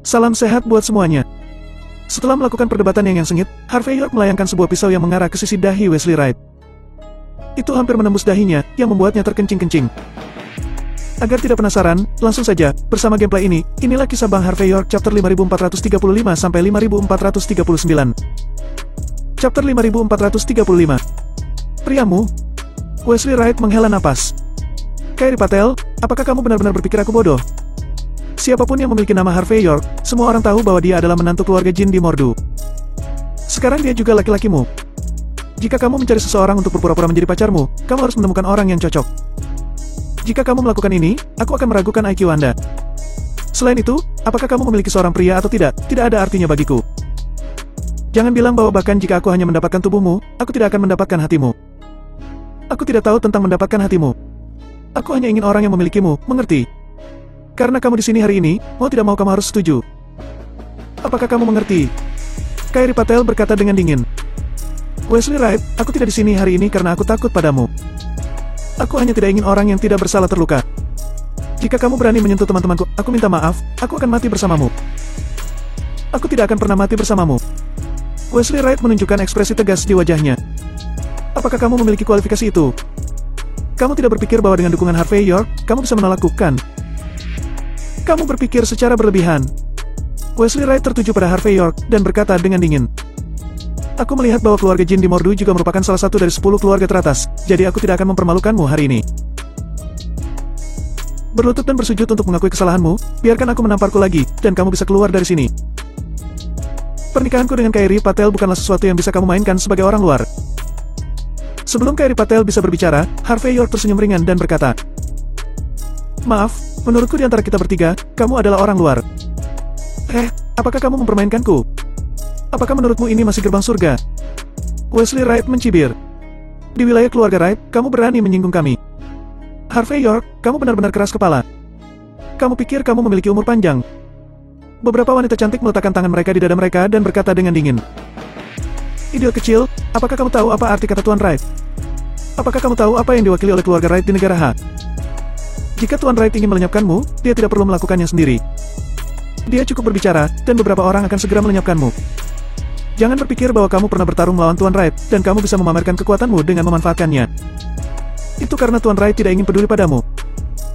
Salam sehat buat semuanya. Setelah melakukan perdebatan yang sengit, Harvey York melayangkan sebuah pisau yang mengarah ke sisi dahi Wesley Wright. Itu hampir menembus dahinya, yang membuatnya terkencing-kencing. Agar tidak penasaran, langsung saja, bersama gameplay ini, inilah kisah Bang Harvey York chapter 5435-5439. Chapter 5435. Priamu? Wesley Wright menghela napas. Kairi Patel, apakah kamu benar-benar berpikir aku bodoh? Siapapun yang memiliki nama Harvey York, semua orang tahu bahwa dia adalah menantu keluarga Jin di Mordu. Sekarang dia juga laki-lakimu. Jika kamu mencari seseorang untuk berpura-pura menjadi pacarmu, kamu harus menemukan orang yang cocok. Jika kamu melakukan ini, aku akan meragukan IQ Anda. Selain itu, apakah kamu memiliki seorang pria atau tidak ada artinya bagiku. Jangan bilang bahwa bahkan jika aku hanya mendapatkan tubuhmu, aku tidak akan mendapatkan hatimu. Aku tidak tahu tentang mendapatkan hatimu. Aku hanya ingin orang yang memilikimu, mengerti? Karena kamu di sini hari ini, mau tidak mau kamu harus setuju. Apakah kamu mengerti? Kairi Patel berkata dengan dingin. Wesley Wright, aku tidak di sini hari ini karena aku takut padamu. Aku hanya tidak ingin orang yang tidak bersalah terluka. Jika kamu berani menyentuh teman-temanku, aku minta maaf, aku akan mati bersamamu. Aku tidak akan pernah mati bersamamu. Wesley Wright menunjukkan ekspresi tegas di wajahnya. Apakah kamu memiliki kualifikasi itu? Kamu tidak berpikir bahwa dengan dukungan Harvey York, kamu bisa menolakku, kan? Kamu berpikir secara berlebihan. Wesley Wright tertuju pada Harvey York, dan berkata dengan dingin. Aku melihat bahwa keluarga Jin di Mordu juga merupakan salah satu dari 10 keluarga teratas, jadi aku tidak akan mempermalukanmu hari ini. Berlutut dan bersujud untuk mengakui kesalahanmu, biarkan aku menamparku lagi, dan kamu bisa keluar dari sini. Pernikahanku dengan Kairi Patel bukanlah sesuatu yang bisa kamu mainkan sebagai orang luar. Sebelum Kairi Patel bisa berbicara, Harvey York tersenyum ringan dan berkata, Maaf, menurutku di antara kita bertiga, kamu adalah orang luar. Apakah kamu mempermainkanku? Apakah menurutmu ini masih gerbang surga? Wesley Wright mencibir. Di wilayah keluarga Wright, kamu berani menyinggung kami. Harvey York, kamu benar-benar keras kepala. Kamu pikir kamu memiliki umur panjang? Beberapa wanita cantik meletakkan tangan mereka di dada mereka dan berkata dengan dingin. Idiot kecil, apakah kamu tahu apa arti kata Tuan Wright? Apakah kamu tahu apa yang diwakili oleh keluarga Wright di negara H? Jika Tuan Wright ingin melenyapkanmu, dia tidak perlu melakukannya sendiri. Dia cukup berbicara, dan beberapa orang akan segera melenyapkanmu. Jangan berpikir bahwa kamu pernah bertarung melawan Tuan Wright, dan kamu bisa memamerkan kekuatanmu dengan memanfaatkannya. Itu karena Tuan Wright tidak ingin peduli padamu.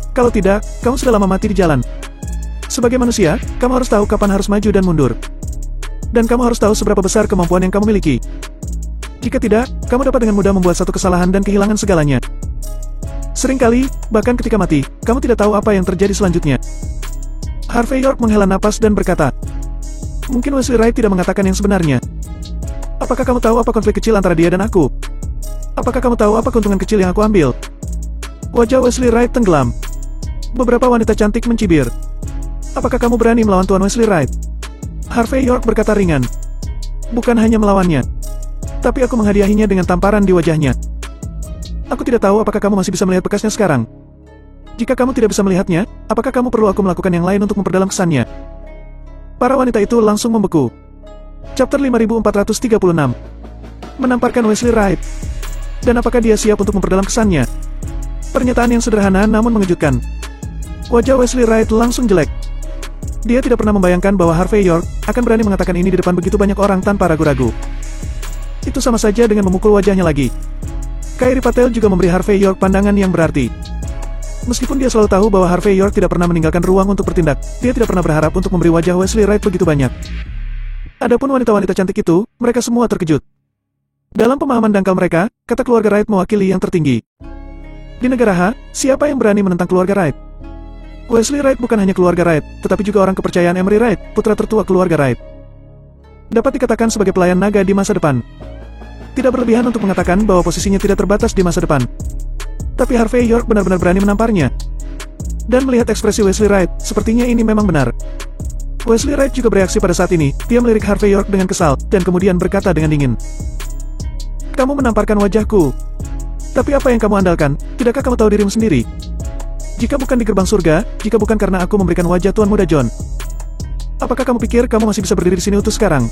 Kalau tidak, kamu sudah lama mati di jalan. Sebagai manusia, kamu harus tahu kapan harus maju dan mundur. Dan kamu harus tahu seberapa besar kemampuan yang kamu miliki. Jika tidak, kamu dapat dengan mudah membuat satu kesalahan dan kehilangan segalanya. Seringkali, bahkan ketika mati, kamu tidak tahu apa yang terjadi selanjutnya. Harvey York menghela napas dan berkata, Mungkin Wesley Wright tidak mengatakan yang sebenarnya. Apakah kamu tahu apa konflik kecil antara dia dan aku? Apakah kamu tahu apa keuntungan kecil yang aku ambil? Wajah Wesley Wright tenggelam. Beberapa wanita cantik mencibir. Apakah kamu berani melawan Tuan Wesley Wright? Harvey York berkata ringan. Bukan hanya melawannya, tapi aku menghadiahinya dengan tamparan di wajahnya. Aku tidak tahu apakah kamu masih bisa melihat bekasnya sekarang. Jika kamu tidak bisa melihatnya, apakah kamu perlu aku melakukan yang lain untuk memperdalam kesannya? Para wanita itu langsung membeku. Chapter 5436. Menamparkan Wesley Wright. Dan apakah dia siap untuk memperdalam kesannya? Pernyataan yang sederhana namun mengejutkan. Wajah Wesley Wright langsung jelek. Dia tidak pernah membayangkan bahwa Harvey York akan berani mengatakan ini di depan begitu banyak orang tanpa ragu-ragu. Itu sama saja dengan memukul wajahnya lagi. Kairi Patel juga memberi Harvey York pandangan yang berarti. Meskipun dia selalu tahu bahwa Harvey York tidak pernah meninggalkan ruang untuk bertindak, dia tidak pernah berharap untuk memberi wajah Wesley Wright begitu banyak. Adapun wanita-wanita cantik itu, mereka semua terkejut. Dalam pemahaman dangkal mereka, kata keluarga Wright mewakili yang tertinggi. Di negara H, siapa yang berani menentang keluarga Wright? Wesley Wright bukan hanya keluarga Wright, tetapi juga orang kepercayaan Emery Wright, putra tertua keluarga Wright. Dapat dikatakan sebagai pelayan naga di masa depan. Tidak berlebihan untuk mengatakan bahwa posisinya tidak terbatas di masa depan. Tapi Harvey York benar-benar berani menamparnya. Dan melihat ekspresi Wesley Wright, sepertinya ini memang benar. Wesley Wright juga bereaksi pada saat ini, dia melirik Harvey York dengan kesal, dan kemudian berkata dengan dingin. Kamu menamparkan wajahku. Tapi apa yang kamu andalkan, tidakkah kamu tahu dirimu sendiri? Jika bukan di gerbang surga, jika bukan karena aku memberikan wajah Tuan Muda John. Apakah kamu pikir kamu masih bisa berdiri di sini utuh sekarang?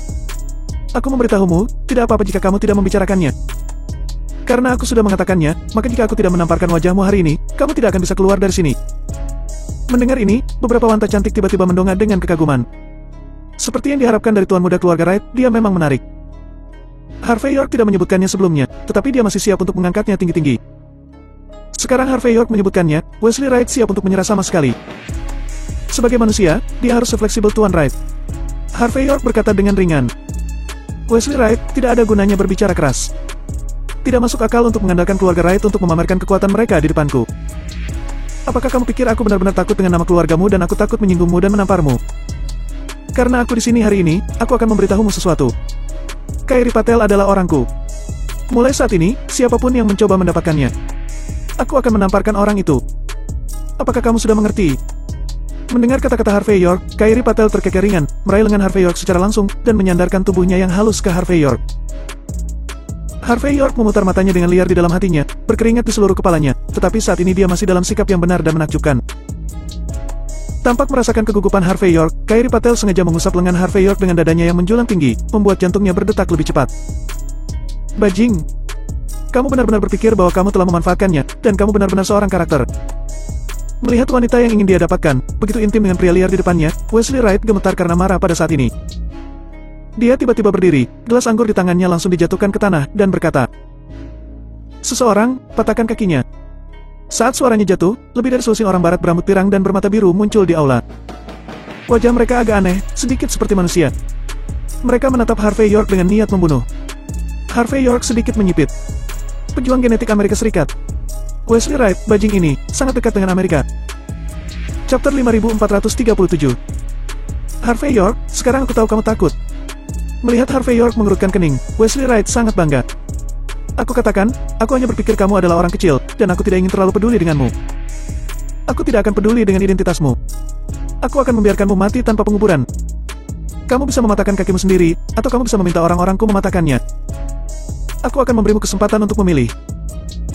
Aku memberitahumu, tidak apa-apa jika kamu tidak membicarakannya. Karena aku sudah mengatakannya, maka jika aku tidak menamparkan wajahmu hari ini, kamu tidak akan bisa keluar dari sini. Mendengar ini, beberapa wanita cantik tiba-tiba mendongak dengan kekaguman. Seperti yang diharapkan dari tuan muda keluarga Wright, dia memang menarik. Harvey York tidak menyebutkannya sebelumnya, tetapi dia masih siap untuk mengangkatnya tinggi-tinggi. Sekarang Harvey York menyebutkannya, Wesley Wright siap untuk menyerah sama sekali. Sebagai manusia, dia harus fleksibel Tuan Wright. Harvey York berkata dengan ringan. Wesley Wright, tidak ada gunanya berbicara keras. Tidak masuk akal untuk mengandalkan keluarga Wright untuk memamerkan kekuatan mereka di depanku. Apakah kamu pikir aku benar-benar takut dengan nama keluargamu dan aku takut menyinggungmu dan menamparmu? Karena aku di sini hari ini, aku akan memberitahumu sesuatu. Kairi Patel adalah orangku. Mulai saat ini, siapapun yang mencoba mendapatkannya, aku akan menamparkan orang itu. Apakah kamu sudah mengerti? Mendengar kata-kata Harvey York, Kairi Patel terkekeh ringan, meraih lengan Harvey York secara langsung, dan menyandarkan tubuhnya yang halus ke Harvey York. Harvey York memutar matanya dengan liar di dalam hatinya, berkeringat di seluruh kepalanya, tetapi saat ini dia masih dalam sikap yang benar dan menakjubkan. Tampak merasakan kegugupan Harvey York, Kairi Patel sengaja mengusap lengan Harvey York dengan dadanya yang menjulang tinggi, membuat jantungnya berdetak lebih cepat. Bajing! Kamu benar-benar berpikir bahwa kamu telah memanfaatkannya, dan kamu benar-benar seorang karakter. Melihat wanita yang ingin dia dapatkan, begitu intim dengan pria liar di depannya, Wesley Wright gemetar karena marah pada saat ini. Dia tiba-tiba berdiri, gelas anggur di tangannya langsung dijatuhkan ke tanah, dan berkata, "Seseorang, patahkan kakinya." Saat suaranya jatuh, lebih dari selusin orang barat berambut pirang dan bermata biru muncul di aula. Wajah mereka agak aneh, sedikit seperti manusia. Mereka menatap Harvey York dengan niat membunuh. Harvey York sedikit menyipit. Pejuang genetik Amerika Serikat. Wesley Wright, bajing ini, sangat dekat dengan Amerika. Chapter 5437. Harvey York, sekarang aku tahu kamu takut. Melihat Harvey York mengerutkan kening, Wesley Wright sangat bangga. Aku katakan, aku hanya berpikir kamu adalah orang kecil, dan aku tidak ingin terlalu peduli denganmu. Aku tidak akan peduli dengan identitasmu. Aku akan membiarkanmu mati tanpa penguburan. Kamu bisa mematahkan kakimu sendiri, atau kamu bisa meminta orang-orangku mematahkannya. Aku akan memberimu kesempatan untuk memilih.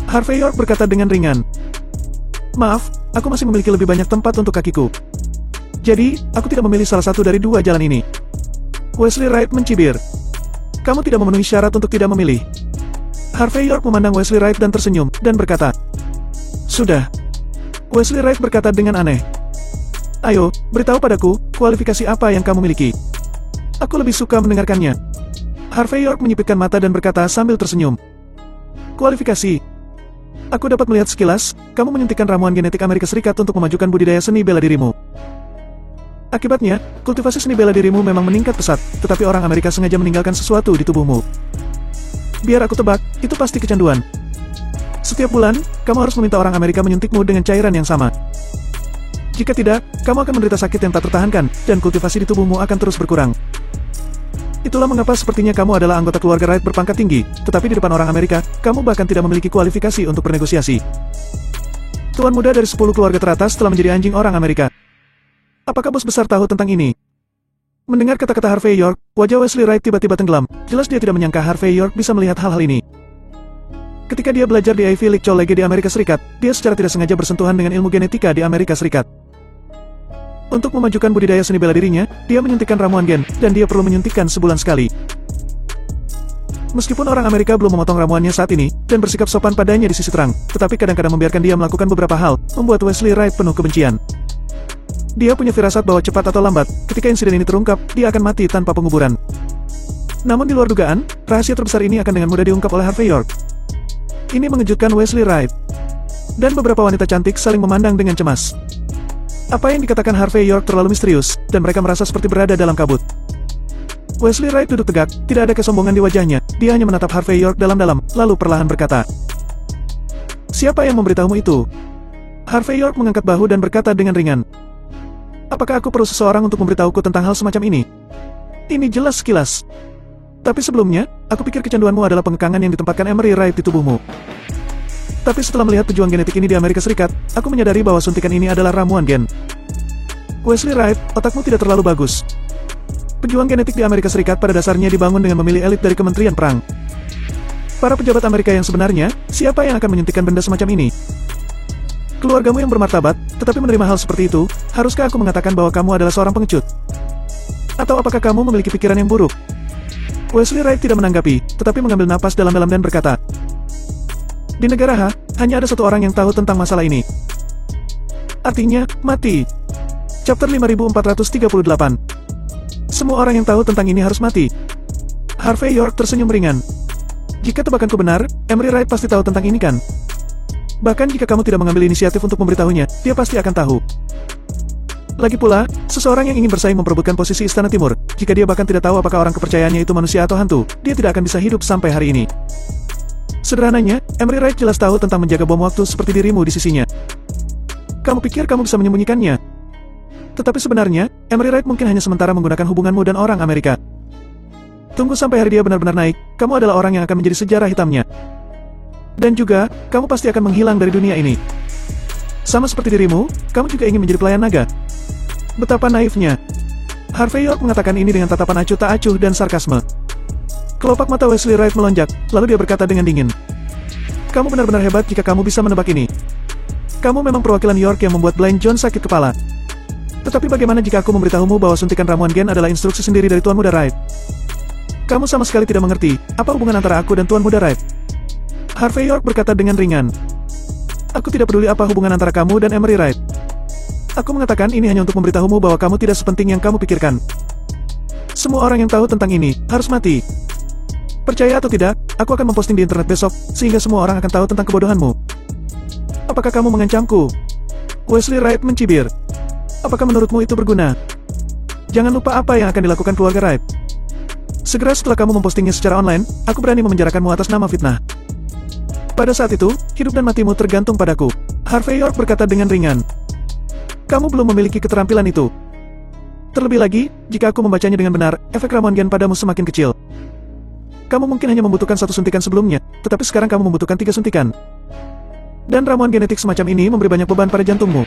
Harvey York berkata dengan ringan. Maaf, aku masih memiliki lebih banyak tempat untuk kakiku. Jadi, aku tidak memilih salah satu dari dua jalan ini. Wesley Wright mencibir. Kamu tidak memenuhi syarat untuk tidak memilih. Harvey York memandang Wesley Wright dan tersenyum, dan berkata, Sudah. Wesley Wright berkata dengan aneh. Ayo, beritahu padaku, kualifikasi apa yang kamu miliki. Aku lebih suka mendengarkannya. Harvey York menyipitkan mata dan berkata sambil tersenyum. Kualifikasi. Aku dapat melihat sekilas, kamu menyuntikkan ramuan genetik Amerika Serikat untuk memajukan budidaya seni bela dirimu. Akibatnya, kultivasi seni bela dirimu memang meningkat pesat, tetapi orang Amerika sengaja meninggalkan sesuatu di tubuhmu. Biar aku tebak, itu pasti kecanduan. Setiap bulan, kamu harus meminta orang Amerika menyuntikmu dengan cairan yang sama. Jika tidak, kamu akan menderita sakit yang tak tertahankan, dan kultivasi di tubuhmu akan terus berkurang. Itulah mengapa sepertinya kamu adalah anggota keluarga Wright berpangkat tinggi, tetapi di depan orang Amerika, kamu bahkan tidak memiliki kualifikasi untuk bernegosiasi. Tuan muda dari 10 keluarga teratas telah menjadi anjing orang Amerika. Apakah bos besar tahu tentang ini? Mendengar kata-kata Harvey York, wajah Wesley Wright tiba-tiba tenggelam. Jelas dia tidak menyangka Harvey York bisa melihat hal-hal ini. Ketika dia belajar di Ivy League College di Amerika Serikat, dia secara tidak sengaja bersentuhan dengan ilmu genetika di Amerika Serikat. Untuk memajukan budidaya seni bela dirinya, dia menyuntikkan ramuan gen, dan dia perlu menyuntikkan sebulan sekali. Meskipun orang Amerika belum memotong ramuannya saat ini, dan bersikap sopan padanya di sisi terang, tetapi kadang-kadang membiarkan dia melakukan beberapa hal, membuat Wesley Wright penuh kebencian. Dia punya firasat bahwa cepat atau lambat, ketika insiden ini terungkap, dia akan mati tanpa penguburan. Namun di luar dugaan, rahasia terbesar ini akan dengan mudah diungkap oleh Harvey York. Ini mengejutkan Wesley Wright. Dan beberapa wanita cantik saling memandang dengan cemas. Apa yang dikatakan Harvey York terlalu misterius, dan mereka merasa seperti berada dalam kabut. Wesley Wright duduk tegak, tidak ada kesombongan di wajahnya, dia hanya menatap Harvey York dalam-dalam, lalu perlahan berkata. Siapa yang memberitahumu itu? Harvey York mengangkat bahu dan berkata dengan ringan. Apakah aku perlu seseorang untuk memberitahuku tentang hal semacam ini? Ini jelas sekilas. Tapi sebelumnya, aku pikir kecanduanmu adalah pengekangan yang ditempatkan Emery Wright di tubuhmu. Tapi setelah melihat pejuang genetik ini di Amerika Serikat, aku menyadari bahwa suntikan ini adalah ramuan gen. Wesley Wright, otakmu tidak terlalu bagus. Pejuang genetik di Amerika Serikat pada dasarnya dibangun dengan memilih elit dari Kementerian Perang. Para pejabat Amerika yang sebenarnya, siapa yang akan menyuntikkan benda semacam ini? Keluargamu yang bermartabat, tetapi menerima hal seperti itu, haruskah aku mengatakan bahwa kamu adalah seorang pengecut? Atau apakah kamu memiliki pikiran yang buruk? Wesley Wright tidak menanggapi, tetapi mengambil napas dalam-dalam dan berkata, Di negara H, hanya ada satu orang yang tahu tentang masalah ini. Artinya, mati. Chapter 5438. Semua orang yang tahu tentang ini harus mati. Harvey York tersenyum ringan. Jika tebakanku benar, Emery Wright pasti tahu tentang ini kan? Bahkan jika kamu tidak mengambil inisiatif untuk memberitahunya, dia pasti akan tahu. Lagi pula, seseorang yang ingin bersaing memperebutkan posisi Istana Timur, jika dia bahkan tidak tahu apakah orang kepercayaannya itu manusia atau hantu, dia tidak akan bisa hidup sampai hari ini. Sederhananya, Emery Wright jelas tahu tentang menjaga bom waktu seperti dirimu di sisinya. Kamu pikir kamu bisa menyembunyikannya? Tetapi sebenarnya, Emery Wright mungkin hanya sementara menggunakan hubunganmu dan orang Amerika. Tunggu sampai hari dia benar-benar naik, kamu adalah orang yang akan menjadi sejarah hitamnya. Dan juga, kamu pasti akan menghilang dari dunia ini. Sama seperti dirimu, kamu juga ingin menjadi pelayan naga. Betapa naifnya. Harvey York mengatakan ini dengan tatapan acuh tak acuh dan sarkasme. Kelopak mata Wesley Wright melonjak, lalu dia berkata dengan dingin. Kamu benar-benar hebat jika kamu bisa menebak ini. Kamu memang perwakilan York yang membuat Blind John sakit kepala. Tetapi bagaimana jika aku memberitahumu bahwa suntikan ramuan gen adalah instruksi sendiri dari Tuan Muda Wright? Kamu sama sekali tidak mengerti, apa hubungan antara aku dan Tuan Muda Wright? Harvey York berkata dengan ringan. Aku tidak peduli apa hubungan antara kamu dan Emery Wright. Aku mengatakan ini hanya untuk memberitahumu bahwa kamu tidak sepenting yang kamu pikirkan. Semua orang yang tahu tentang ini, harus mati. Percaya atau tidak, aku akan memposting di internet besok, sehingga semua orang akan tahu tentang kebodohanmu. Apakah kamu mengancamku? Wesley Wright mencibir. Apakah menurutmu itu berguna? Jangan lupa apa yang akan dilakukan keluarga Wright. Segera setelah kamu mempostingnya secara online, aku berani memenjarakanmu atas nama fitnah. Pada saat itu, hidup dan matimu tergantung padaku. Harvey York berkata dengan ringan. Kamu belum memiliki keterampilan itu. Terlebih lagi, jika aku membacanya dengan benar, efek ramuan gen padamu semakin kecil. Kamu mungkin hanya membutuhkan 1 suntikan sebelumnya, tetapi sekarang kamu membutuhkan 3 suntikan. Dan ramuan genetik semacam ini memberi banyak beban pada jantungmu.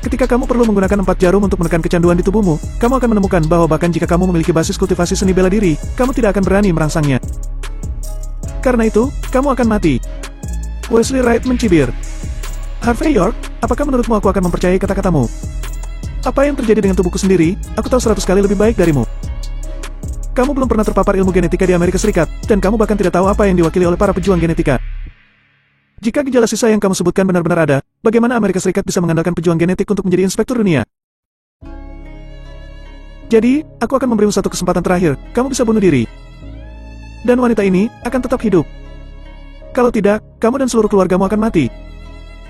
Ketika kamu perlu menggunakan 4 jarum untuk menekan kecanduan di tubuhmu, kamu akan menemukan bahwa bahkan jika kamu memiliki basis kultivasi seni bela diri, kamu tidak akan berani merangsangnya. Karena itu, kamu akan mati. Wesley Wright mencibir. Harvey York, apakah menurutmu aku akan mempercayai kata-katamu? Apa yang terjadi dengan tubuhku sendiri, aku tahu 100 kali lebih baik darimu. Kamu belum pernah terpapar ilmu genetika di Amerika Serikat, dan kamu bahkan tidak tahu apa yang diwakili oleh para pejuang genetika. Jika gejala sisa yang kamu sebutkan benar-benar ada, bagaimana Amerika Serikat bisa mengandalkan pejuang genetik untuk menjadi inspektur dunia? Jadi, aku akan memberimu satu kesempatan terakhir, kamu bisa bunuh diri. Dan wanita ini akan tetap hidup. Kalau tidak, kamu dan seluruh keluargamu akan mati.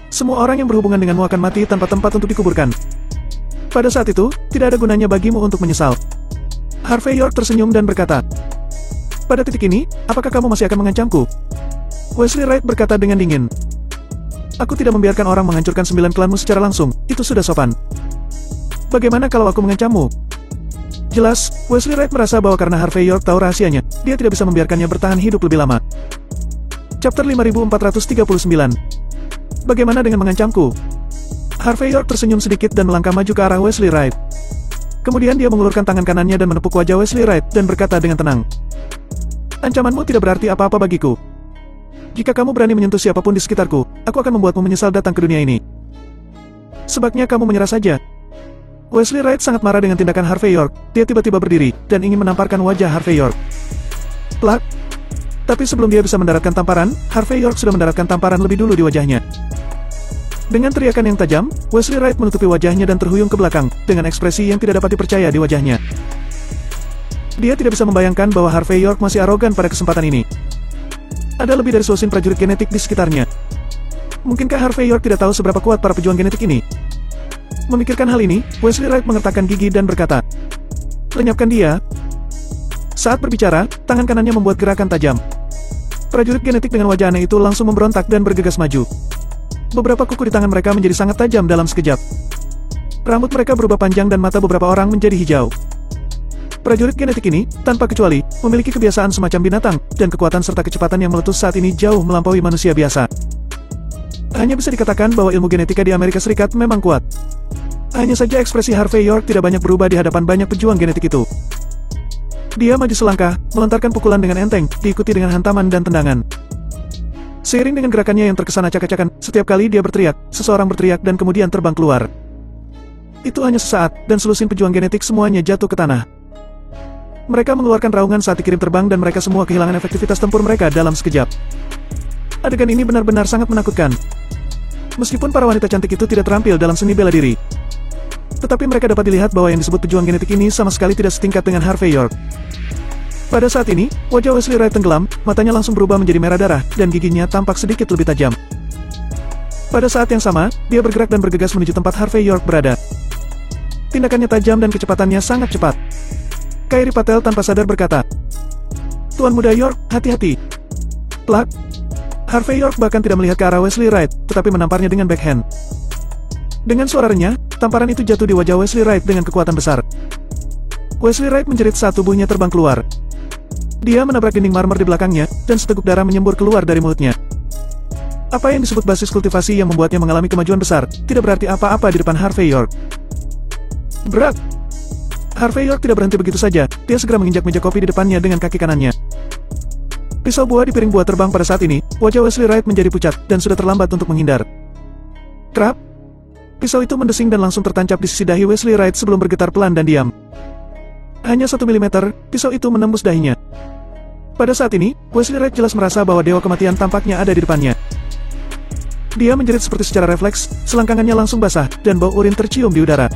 Semua orang yang berhubungan denganmu akan mati tanpa tempat untuk dikuburkan. Pada saat itu, tidak ada gunanya bagimu untuk menyesal. Harvey York tersenyum dan berkata, pada titik ini, apakah kamu masih akan mengancamku? Wesley Wright berkata dengan dingin. Aku tidak membiarkan orang menghancurkan 9 klanmu secara langsung, itu sudah sopan. Bagaimana kalau aku mengancammu? Jelas, Wesley Wright merasa bahwa karena Harvey York tahu rahasianya, dia tidak bisa membiarkannya bertahan hidup lebih lama. Chapter 5439. Bagaimana dengan mengancamku? Harvey York tersenyum sedikit dan melangkah maju ke arah Wesley Wright. Kemudian dia mengulurkan tangan kanannya dan menepuk wajah Wesley Wright dan berkata dengan tenang. Ancamanmu tidak berarti apa-apa bagiku. Jika kamu berani menyentuh siapapun di sekitarku, aku akan membuatmu menyesal datang ke dunia ini. Sebaiknya kamu menyerah saja. Wesley Wright sangat marah dengan tindakan Harvey York, dia tiba-tiba berdiri, dan ingin menamparkan wajah Harvey York. Plak. Tapi sebelum dia bisa mendaratkan tamparan, Harvey York sudah mendaratkan tamparan lebih dulu di wajahnya. Dengan teriakan yang tajam, Wesley Wright menutupi wajahnya dan terhuyung ke belakang, dengan ekspresi yang tidak dapat dipercaya di wajahnya. Dia tidak bisa membayangkan bahwa Harvey York masih arogan pada kesempatan ini. Ada lebih dari selusin prajurit genetik di sekitarnya. Mungkinkah Harvey York tidak tahu seberapa kuat para pejuang genetik ini? Memikirkan hal ini, Wesley Wright mengertakkan gigi dan berkata, lenyapkan dia. Saat berbicara, tangan kanannya membuat gerakan tajam. Prajurit genetik dengan wajah aneh itu langsung memberontak dan bergegas maju. Beberapa kuku di tangan mereka menjadi sangat tajam dalam sekejap. Rambut mereka berubah panjang dan mata beberapa orang menjadi hijau. Prajurit genetik ini, tanpa kecuali, memiliki kebiasaan semacam binatang, dan kekuatan serta kecepatan yang meletus saat ini jauh melampaui manusia biasa. Hanya bisa dikatakan bahwa ilmu genetika di Amerika Serikat memang kuat. Hanya saja ekspresi Harvey York tidak banyak berubah di hadapan banyak pejuang genetik itu. Dia maju selangkah, melontarkan pukulan dengan enteng, diikuti dengan hantaman dan tendangan. Seiring dengan gerakannya yang terkesan acak-acakan, setiap kali dia berteriak, seseorang berteriak dan kemudian terbang keluar. Itu hanya sesaat, dan selusin pejuang genetik semuanya jatuh ke tanah. Mereka mengeluarkan raungan saat dikirim terbang dan mereka semua kehilangan efektivitas tempur mereka dalam sekejap. Adegan ini benar-benar sangat menakutkan. Meskipun para wanita cantik itu tidak terampil dalam seni bela diri, tetapi mereka dapat dilihat bahwa yang disebut pejuang genetik ini sama sekali tidak setingkat dengan Harvey York. Pada saat ini, wajah Wesley Wright tenggelam, matanya langsung berubah menjadi merah darah, dan giginya tampak sedikit lebih tajam. Pada saat yang sama, dia bergerak dan bergegas menuju tempat Harvey York berada. Tindakannya tajam dan kecepatannya sangat cepat. Kairi Patel tanpa sadar berkata, "Tuan muda York, hati-hati." Plak. Harvey York bahkan tidak melihat ke arah Wesley Wright, tetapi menamparnya dengan backhand. Dengan suara renyah, tamparan itu jatuh di wajah Wesley Wright dengan kekuatan besar. Wesley Wright menjerit saat tubuhnya terbang keluar. Dia menabrak dinding marmer di belakangnya, dan seteguk darah menyembur keluar dari mulutnya. Apa yang disebut basis kultivasi yang membuatnya mengalami kemajuan besar, tidak berarti apa-apa di depan Harvey York. Berat. Harvey York tidak berhenti begitu saja, dia segera menginjak meja kopi di depannya dengan kaki kanannya. Pisau buah di piring buah terbang pada saat ini, wajah Wesley Wright menjadi pucat, dan sudah terlambat untuk menghindar. Krap! Pisau itu mendesing dan langsung tertancap di sisi dahi Wesley Wright sebelum bergetar pelan dan diam. Hanya 1 milimeter, pisau itu menembus dahinya. Pada saat ini, Wesley Wright jelas merasa bahwa dewa kematian tampaknya ada di depannya. Dia menjerit seperti secara refleks, selangkangannya langsung basah, dan bau urin tercium di udara.